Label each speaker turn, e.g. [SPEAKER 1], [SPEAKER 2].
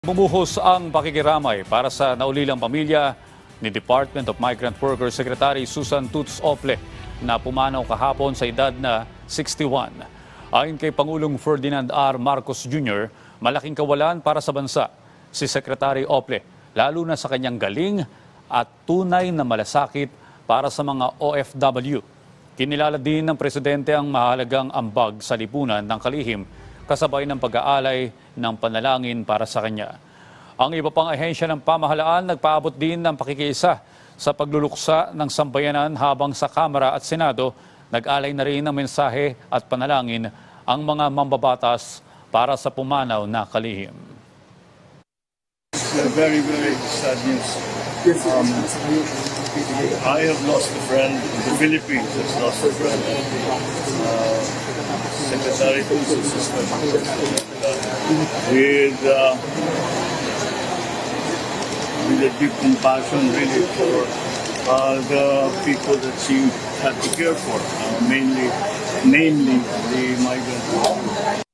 [SPEAKER 1] Bumuhos ang pakikiramay para sa naulilang pamilya ni Department of Migrant Workers Secretary Susan Tutts Ople na pumanaw kahapon sa edad na 61. Ayon kay Pangulong Ferdinand R. Marcos Jr., malaking kawalan para sa bansa si Secretary Ople, lalo na sa kanyang galing at tunay na malasakit para sa mga OFW. Kinilala din ng Presidente ang mahalagang ambag sa lipunan ng kalihim kasabay ng pag-aalay ng panalangin para sa kanya. Ang iba pang ahensya ng pamahalaan nagpaabot din ng pakikiisa sa pagluluksa ng sambayanan habang sa Kamara at Senado nag-alay na rin ng mensahe at panalangin ang mga mambabatas para sa pumanaw na kalihim.
[SPEAKER 2] Very, very sad news. I have lost a friend. The Philippines has lost a friend. Secretary Tutts' sister. With a deep compassion, really, for the people that she had to care for, namely the migrant.